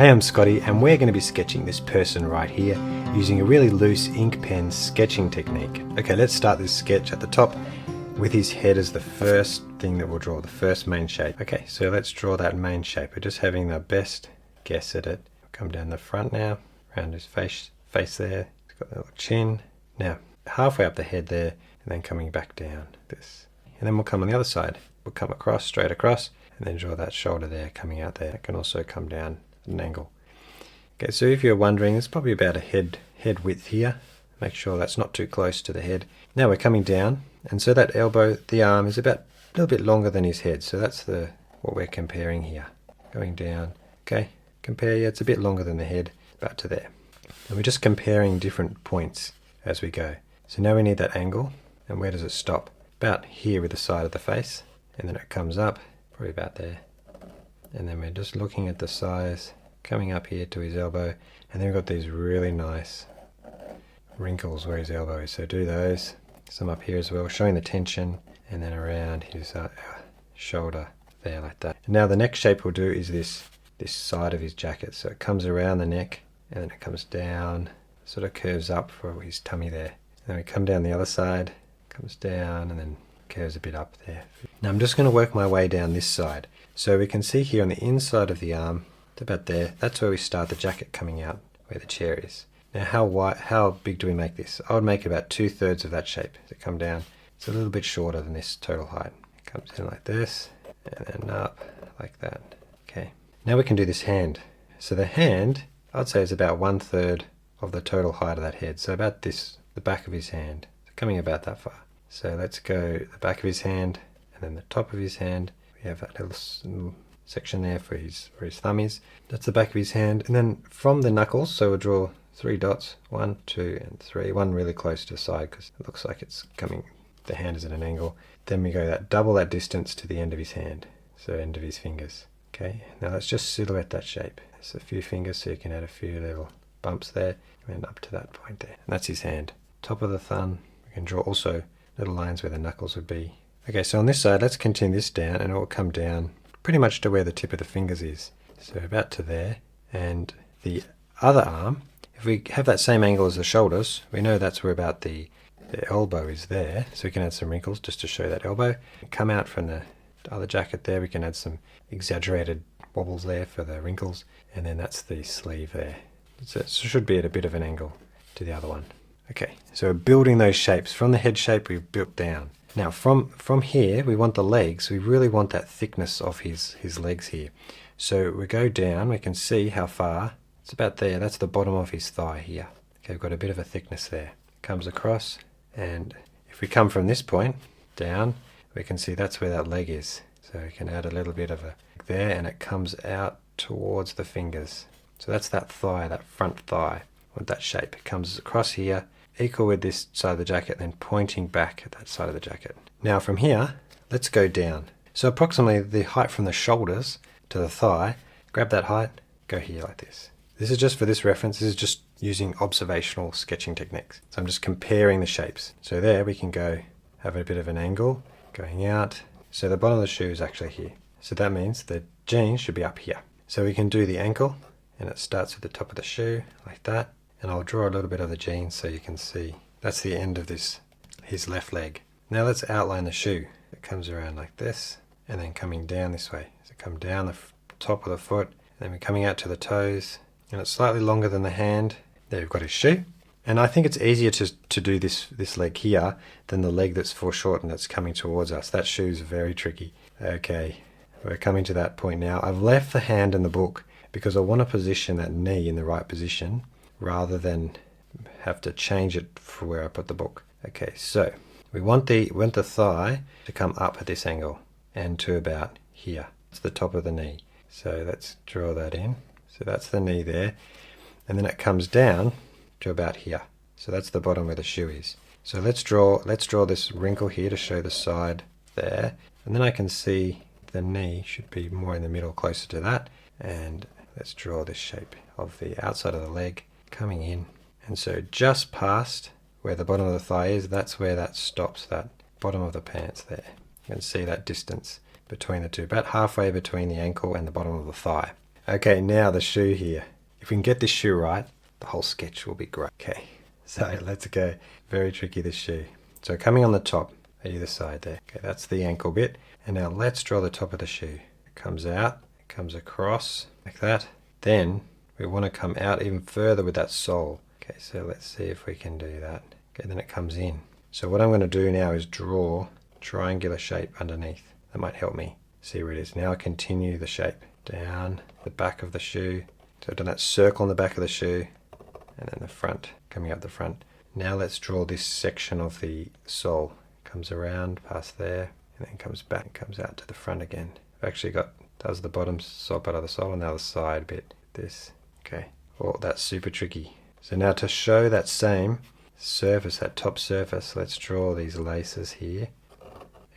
Hey, I'm Scottie and we're going to be sketching this person right here using a really loose ink pen sketching technique. Okay, let's start this sketch at the top with his head as the first thing that we'll draw, the first main shape. Okay, so let's draw that main shape. We're just having the best guess at it. Come down the front now, around his face there. He's got a little chin. Now, halfway up the head there, and then coming back down this. And then we'll come on the other side. We'll come across, straight across, and then draw that shoulder there, coming out there. It can also come down at an angle. Okay, so if you're wondering, it's probably about a head width here. Make sure that's not too close to the head. Now we're coming down, and so that elbow, the arm, is about a little bit longer than his head. So that's what we're comparing here. Going down, okay, compare, yeah, it's a bit longer than the head, about to there. And we're just comparing different points as we go. So now we need that angle, and where does it stop? About here with the side of the face, and then it comes up, probably about there. And then we're just looking at the size, coming up here to his elbow, and then we've got these really nice wrinkles where his elbow is. So do those, some up here as well, showing the tension, and then around his shoulder there like that. And now the next shape we'll do is this side of his jacket. So it comes around the neck, and then it comes down, sort of curves up for his tummy there. And then we come down the other side, comes down, and then curves a bit up there. Now I'm just going to work my way down this side. So we can see here on the inside of the arm, it's about there, that's where we start the jacket coming out, where the chair is. Now how big do we make this? I would make about 2/3 of that shape to come down. It's a little bit shorter than this total height. It comes in like this, and then up like that. Okay, now we can do this hand. So the hand, I'd say, is about 1/3 of the total height of that head. So about this, the back of his hand, coming about that far. So let's go the back of his hand, and then the top of his hand. We have that little section there for where his thumb is. That's the back of his hand. And then from the knuckles, so we'll draw 3 dots, 1, 2, and 3. One really close to the side because it looks like it's coming, the hand is at an angle. Then we go double that distance to the end of his hand, so end of his fingers. Okay, now let's just silhouette that shape. There's a few fingers, so you can add a few little bumps there, and up to that point there. And that's his hand. Top of the thumb, we can draw also little lines where the knuckles would be. Okay, so on this side, let's continue this down, and it will come down pretty much to where the tip of the fingers is. So about to there. And the other arm, if we have that same angle as the shoulders, we know that's where about the elbow is there. So we can add some wrinkles just to show that elbow. Come out from the other jacket there, we can add some exaggerated wobbles there for the wrinkles. And then that's the sleeve there. So it should be at a bit of an angle to the other one. Okay, so we're building those shapes. From the head shape, we've built down. Now from here, we want the legs. We really want that thickness of his legs here. So we go down, we can see how far. It's about there. That's the bottom of his thigh here. Okay, we've got a bit of a thickness there. Comes across, and if we come from this point down, we can see that's where that leg is. So we can add a little bit of a there, and it comes out towards the fingers. So that's that thigh, that front thigh. Want that shape. It comes across here, equal with this side of the jacket, then pointing back at that side of the jacket. Now from here, let's go down. So approximately the height from the shoulders to the thigh, grab that height, go here like this. This is just for this reference, this is just using observational sketching techniques. So I'm just comparing the shapes. So there we can go, have a bit of an angle, going out. So the bottom of the shoe is actually here. So that means the jeans should be up here. So we can do the ankle, and it starts at the top of the shoe, like that. And I'll draw a little bit of the jeans so you can see. That's the end of his left leg. Now let's outline the shoe. It comes around like this, and then coming down this way. So come down the top of the foot, and then we're coming out to the toes, and it's slightly longer than the hand. There we've got his shoe. And I think it's easier to do this leg here than the leg that's foreshortened that's coming towards us. That shoe's very tricky. Okay, we're coming to that point now. I've left the hand in the book because I want to position that knee in the right position, rather than have to change it for where I put the book. Okay, so we want the thigh to come up at this angle and to about here. It's the top of the knee. So let's draw that in. So that's the knee there. And then it comes down to about here. So that's the bottom where the shoe is. So let's draw this wrinkle here to show the side there. And then I can see the knee should be more in the middle, closer to that. And let's draw this shape of the outside of the leg coming in, and so just past where the bottom of the thigh is, that's where that stops, that bottom of the pants there. You can see that distance between the two, about halfway between the ankle and the bottom of the thigh. Okay, now the shoe here. If we can get this shoe right, the whole sketch will be great. Okay, so let's go. Very tricky, this shoe. So coming on the top, either side there. Okay, that's the ankle bit. And now let's draw the top of the shoe. It comes out, it comes across like that. Then we want to come out even further with that sole. Okay, so let's see if we can do that. Okay, then it comes in. So what I'm going to do now is draw a triangular shape underneath. That might help me see where it is. Now I continue the shape down the back of the shoe. So I've done that circle on the back of the shoe and then the front, coming up the front. Now let's draw this section of the sole. Comes around past there and then comes back and comes out to the front again. I've actually got, does the bottom sole part of the sole and now the side bit. This, okay. Oh, that's super tricky. So now to show that same surface, that top surface, let's draw these laces here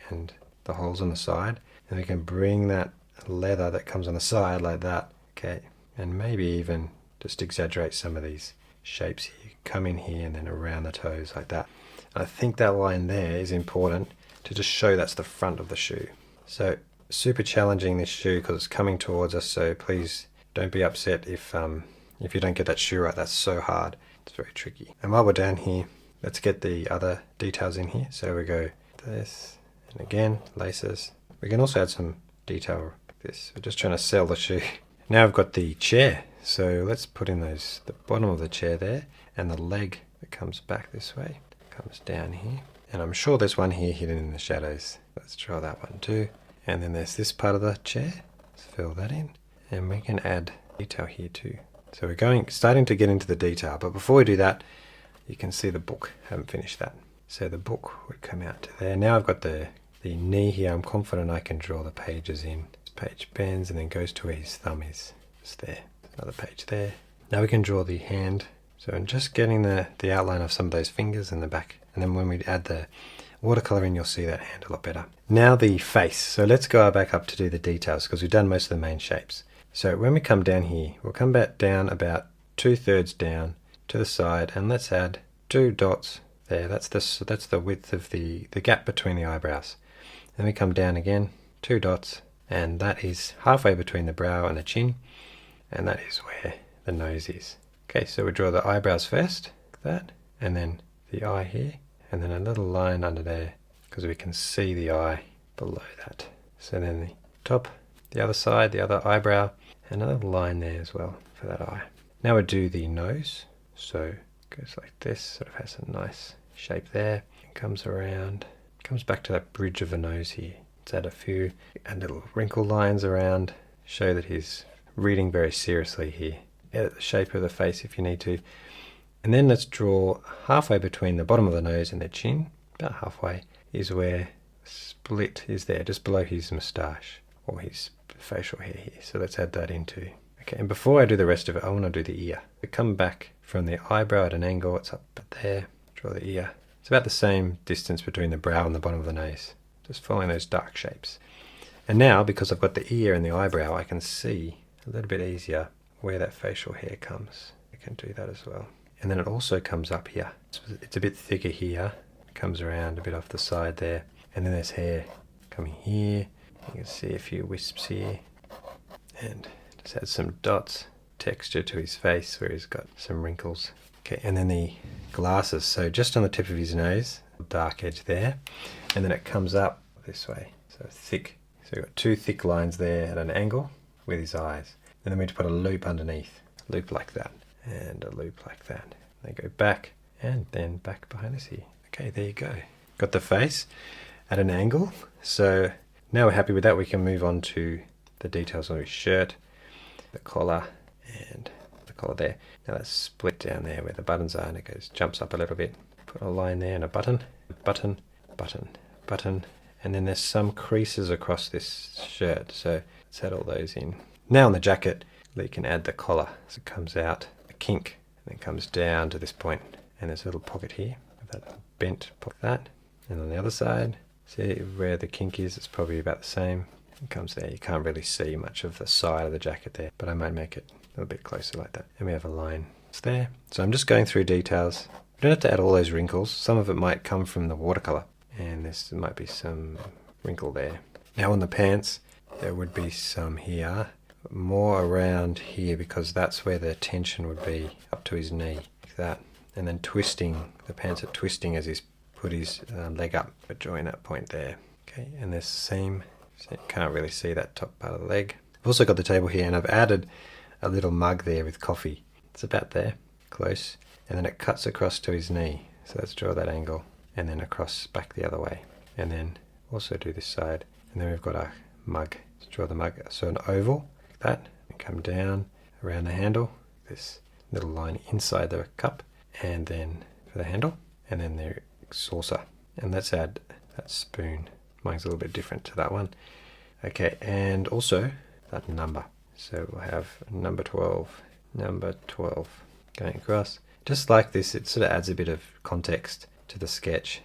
and the holes on the side. And we can bring that leather that comes on the side like that. Okay, and maybe even just exaggerate some of these shapes here. Come in here and then around the toes like that. And I think that line there is important to just show that's the front of the shoe. So super challenging, this shoe, because it's coming towards us, so please don't be upset if you don't get that shoe right. That's so hard. It's very tricky. And while we're down here, let's get the other details in here. So we go this, and again, laces. We can also add some detail like this. We're just trying to sell the shoe. Now I've got the chair. So let's put in those, the bottom of the chair there, and the leg that comes back this way, comes down here. And I'm sure there's one here hidden in the shadows. Let's draw that one too. And then there's this part of the chair. Let's fill that in. And we can add detail here too. So we're starting to get into the detail, but before we do that, you can see the book. I haven't finished that. So the book would come out to there. Now I've got the knee here. I'm confident I can draw the pages in. This page bends and then goes to where his thumb is. It's there. Another page there. Now we can draw the hand. So I'm just getting the outline of some of those fingers in the back. And then when we add the watercolor in, you'll see that hand a lot better. Now the face. So let's go back up to do the details because we've done most of the main shapes. So when we come down here, we'll come back down about 2/3 down to the side, and let's add 2 dots there. That's the width of the gap between the eyebrows. Then we come down again, 2 dots, and that is halfway between the brow and the chin, and that is where the nose is. Okay, so we draw the eyebrows first, like that, and then the eye here, and then a little line under there, because we can see the eye below that. So then the top, the other side, the other eyebrow, and a little line there as well for that eye. Now we do the nose. So it goes like this, sort of has a nice shape there. It comes around, comes back to that bridge of a nose here. Let's add a few and little wrinkle lines around, show that he's reading very seriously here. Edit the shape of the face if you need to. And then let's draw halfway between the bottom of the nose and the chin, about halfway, is where the split is there, just below his moustache or his facial hair here. So let's add that into. Okay, and before I do the rest of it, I want to do the ear. We come back from the eyebrow at an angle, it's up there, draw the ear. It's about the same distance between the brow and the bottom of the nose, just following those dark shapes. And now, because I've got the ear and the eyebrow, I can see a little bit easier where that facial hair comes. I can do that as well. And then it also comes up here. It's a bit thicker here, it comes around a bit off the side there, and then there's hair coming here. You can see a few wisps here, and just add some dots, texture to his face where he's got some wrinkles. Okay, and then the glasses. So just on the tip of his nose, dark edge there, and then it comes up this way. So thick. So we've got 2 thick lines there at an angle with his eyes. And then we need to put a loop underneath, a loop like that, and a loop like that. They go back and then back behind us here. Okay, there you go. Got the face at an angle. So now we're happy with that, we can move on to the details on his shirt, the collar, and the collar there. Now that's split down there where the buttons are, and it goes, jumps up a little bit. Put a line there and a button, button, button, button, and then there's some creases across this shirt. So let's add all those in. Now on the jacket, you can add the collar. So it comes out, a kink, and then comes down to this point, and there's a little pocket here, with that bent pocket, that, and on the other side, see where the kink is, it's probably about the same. It comes there. You can't really see much of the side of the jacket there, but I might make it a little bit closer like that. And we have a line. It's there. So I'm just going through details. You don't have to add all those wrinkles. Some of it might come from the watercolor, and there might be some wrinkle there. Now on the pants, there would be some here more around here because that's where the tension would be, up to his knee, like that. And then twisting, the pants are twisting as he's put his leg up, but drawing that point there. Okay, and this seam, so you can't really see that top part of the leg. I've also got the table here, and I've added a little mug there with coffee. It's about there, close, and then it cuts across to his knee. So let's draw that angle, and then across back the other way, and then also do this side. And then we've got our mug. Let's draw the mug, so an oval like that, and come down around the handle, this little line inside the cup, and then for the handle, and then the saucer. And let's add that spoon. Mine's a little bit different to that one. Okay, and also that number. So we'll have number 12 going across. Just like this, it sort of adds a bit of context to the sketch.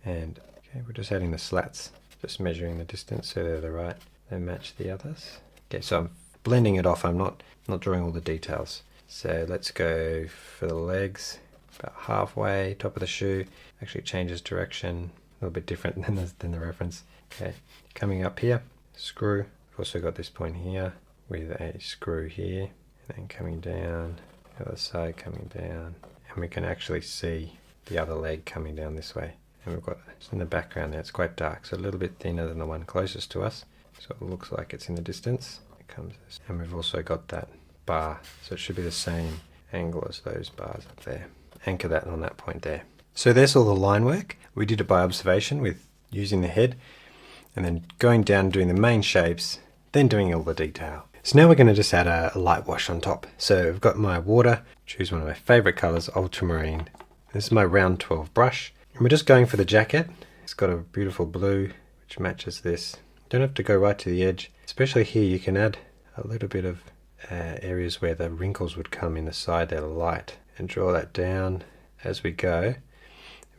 And okay, we're just adding the slats, just measuring the distance so they're right. They match the others. Okay, so I'm blending it off. I'm not drawing all the details. So let's go for the legs, about halfway, top of the shoe. Actually changes direction, a little bit different than the reference. Okay, coming up here, screw. We've also got this point here with a screw here, and then coming down, the other side coming down, and we can actually see the other leg coming down this way. And we've got it's in the background there, it's quite dark, so a little bit thinner than the one closest to us, so it looks like it's in the distance. It comes, and we've also got that bar, so it should be the same angle as those bars up there. Anchor that on that point there. So there's all the line work. We did it by observation with using the head, and then going down doing the main shapes, then doing all the detail. So now we're going to just add a light wash on top. So I've got my water, choose one of my favorite colors, Ultramarine. This is my round 12 brush. And we're just going for the jacket. It's got a beautiful blue, which matches this. Don't have to go right to the edge. Especially here, you can add a little bit of areas where the wrinkles would come in the side there, light, and draw that down as we go.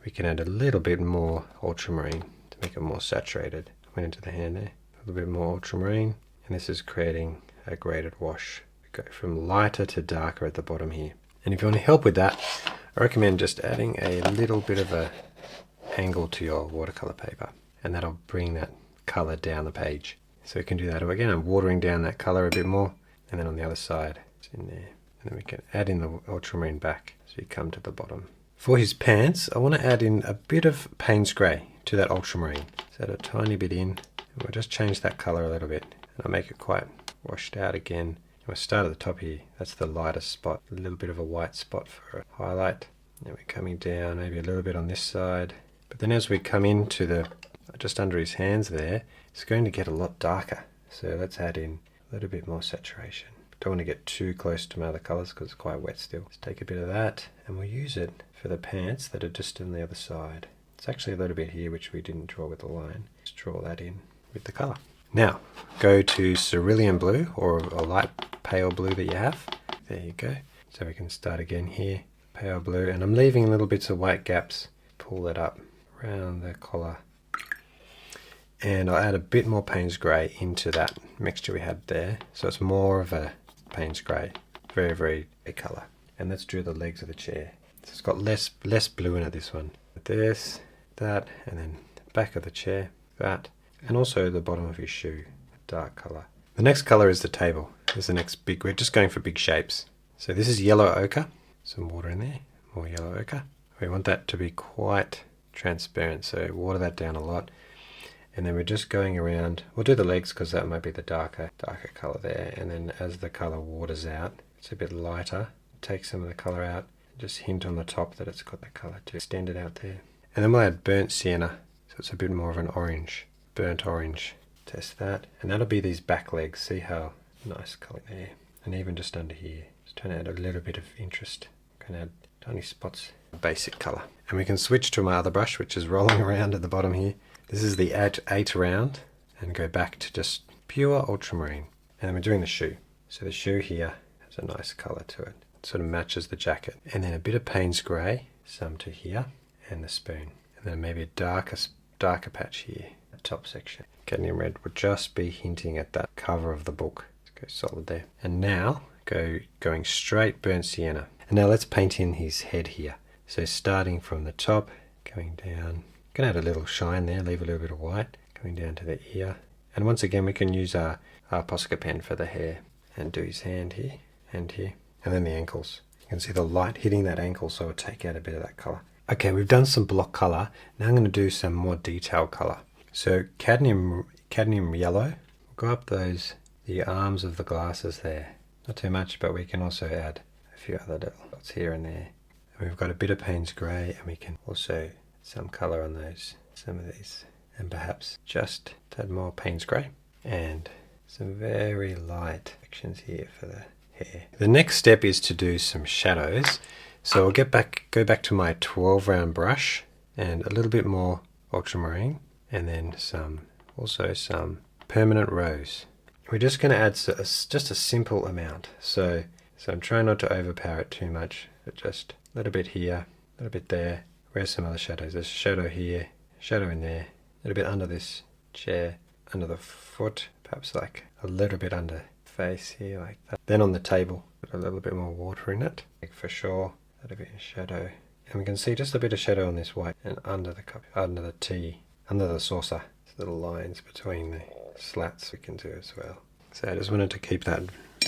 We can add a little bit more ultramarine to make it more saturated. Went into the hand there, a little bit more ultramarine, and this is creating a graded wash. We go from lighter to darker at the bottom here. And if you want to help with that, I recommend just adding a little bit of a angle to your watercolor paper, and that'll bring that color down the page. So we can do that. Again, I'm watering down that color a bit more, and then on the other side, it's in there. And then we can add in the ultramarine back as we come to the bottom. For his pants, I want to add in a bit of Paynes grey to that ultramarine. So add a tiny bit in, and we'll just change that color a little bit. And I'll make it quite washed out again. And we'll start at the top here. That's the lightest spot. A little bit of a white spot for a highlight. And we're coming down, maybe a little bit on this side. But then as we come into the, just under his hands there, it's going to get a lot darker. So let's add in a little bit more saturation. Don't want to get too close to my other colours because it's quite wet still. Let's take a bit of that, and we'll use it for the pants that are just on the other side. It's actually a little bit here which we didn't draw with the line. Let's draw that in with the colour. Now, go to Cerulean blue, or a light pale blue that you have. There you go. So we can start again here. Pale blue, and I'm leaving little bits of white gaps. Pull that up around the collar. And I'll add a bit more Paynes grey into that mixture we had there. So it's more of a Paynes grey, very, very big colour. And let's draw the legs of the chair. So it's got less blue in it, this one. This, that, and then the back of the chair, that, and also the bottom of his shoe, a dark colour. The next colour is the table. This is the next big, we're just going for big shapes. So this is yellow ochre, some water in there, more yellow ochre. We want that to be quite transparent, so water that down a lot. And then we're just going around, we'll do the legs because that might be the darker colour there. And then as the colour waters out, it's a bit lighter. Take some of the colour out, just hint on the top that it's got the colour to extend it out there. And then we'll add burnt sienna, so it's a bit more of an orange, burnt orange. Test that, and that'll be these back legs. See how nice colour there. And even just under here, just trying to add a little bit of interest. Can add tiny spots, basic colour. And we can switch to my other brush, which is rolling around at the bottom here. This is the 8 round, and go back to just pure ultramarine. And then we're doing the shoe. So the shoe here has a nice colour to it. It sort of matches the jacket. And then a bit of Paynes grey, some to here, and the spoon. And then maybe a darker patch here, the top section. Cadmium red would just be hinting at that cover of the book. Let's go solid there. And now, going straight burnt sienna. And now let's paint in his head here. So starting from the top, going down. Can add a little shine there, leave a little bit of white, going down to the ear. And once again, we can use our Posca pen for the hair, and do his hand here and here, and then the ankles. You can see the light hitting that ankle, so it'll take out a bit of that colour. Okay, we've done some block colour. Now I'm going to do some more detailed colour. So cadmium yellow. Go up the arms of the glasses there. Not too much, but we can also add a few other little dots here and there. And we've got a bit of Paynes grey, and we can also some colour on some of these, and perhaps just a tad more Paynes grey, and some very light sections here for the hair. The next step is to do some shadows. So I'll go back to my 12 round brush and a little bit more ultramarine, and then also some permanent rose. We're just going to add just a simple amount. So I'm trying not to overpower it too much, but just a little bit here, a little bit there. Where's some other shadows? There's a shadow here, shadow in there, a little bit under this chair, under the foot, perhaps like a little bit under face here, like that. Then on the table, put a little bit more water in it, like for sure. A little bit of shadow, and we can see just a bit of shadow on this white, and under the cup, under the tea, under the saucer, little lines between the slats we can do as well. So I just wanted to keep that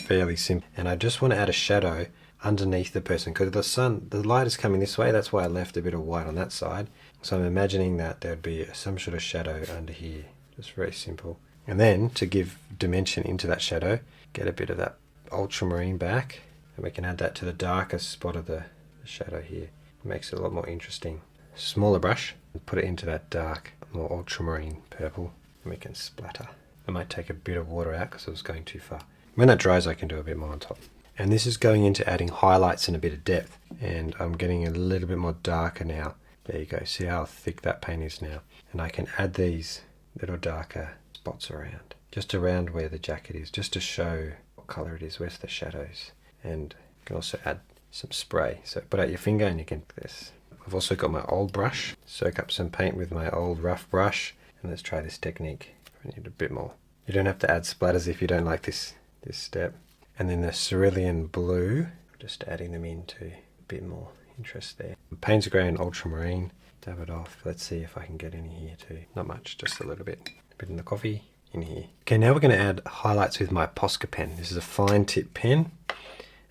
fairly simple, and I just want to add a shadow underneath the person because the light is coming this way. That's why I left a bit of white on that side. So I'm imagining that there'd be some sort of shadow under here, just very simple. And then to give dimension into that shadow, get a bit of that ultramarine back, and we can add that to the darkest spot of the shadow here. It makes it a lot more interesting. Smaller brush, and put it into that dark, more ultramarine purple, and we can splatter. I might take a bit of water out because it was going too far. When that dries, I can do a bit more on top. And this is going into adding highlights and a bit of depth, and I'm getting a little bit more darker now. There you go, see how thick that paint is now. And I can add these little darker spots around, just around where the jacket is, just to show what colour it is, where's the shadows. And you can also add some spray. So put out your finger and you can do this. I've also got my old brush, soak up some paint with my old rough brush, and let's try this technique. I need a bit more. You don't have to add splatters if you don't like this step. And then the Cerulean blue, just adding them into a bit more interest there. Paynes grey and ultramarine, dab it off. Let's see if I can get any here too. Not much, just a little bit. A bit in the coffee, in here. Okay, now we're going to add highlights with my Posca pen. This is a fine tip pen,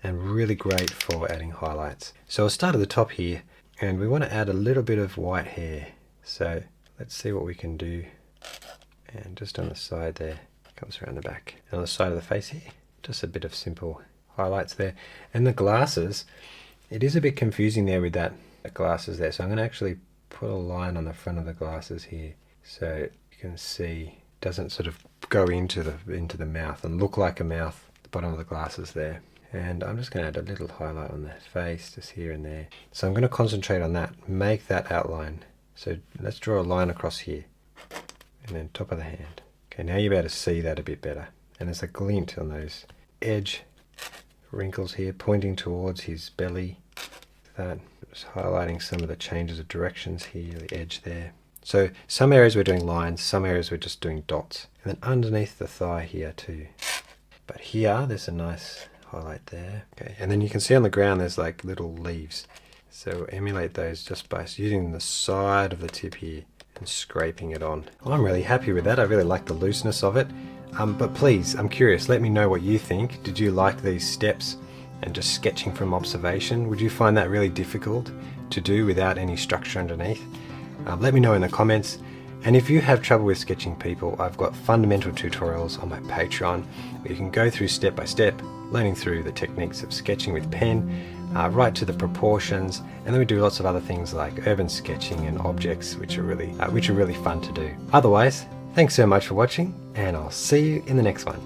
and really great for adding highlights. So I'll start at the top here, and we want to add a little bit of white hair. So let's see what we can do. And just on the side there, comes around the back. And on the side of the face here, just a bit of simple highlights there. And the glasses, it is a bit confusing there with that glasses there. So I'm going to actually put a line on the front of the glasses here, so you can see it doesn't sort of go into the mouth and look like a mouth at the bottom of the glasses there. And I'm just going to add a little highlight on the face, just here and there. So I'm going to concentrate on that, make that outline. So let's draw a line across here, and then top of the hand. Okay, now you'll be able to see that a bit better. And there's a glint on those edge wrinkles here, pointing towards his belly. That, just highlighting some of the changes of directions here, the edge there. So some areas we're doing lines, some areas we're just doing dots. And then underneath the thigh here too. But here, there's a nice highlight there. Okay, and then you can see on the ground there's like little leaves. So emulate those just by using the side of the tip here and scraping it on. Well, I'm really happy with that. I really like the looseness of it. But please, I'm curious, let me know what you think. Did you like these steps and just sketching from observation? Would you find that really difficult to do without any structure underneath? Let me know in the comments. And if you have trouble with sketching people, I've got fundamental tutorials on my Patreon where you can go through step by step, learning through the techniques of sketching with pen, right to the proportions, and then we do lots of other things like urban sketching and objects, which are really fun to do. Otherwise, thanks so much for watching, and I'll see you in the next one.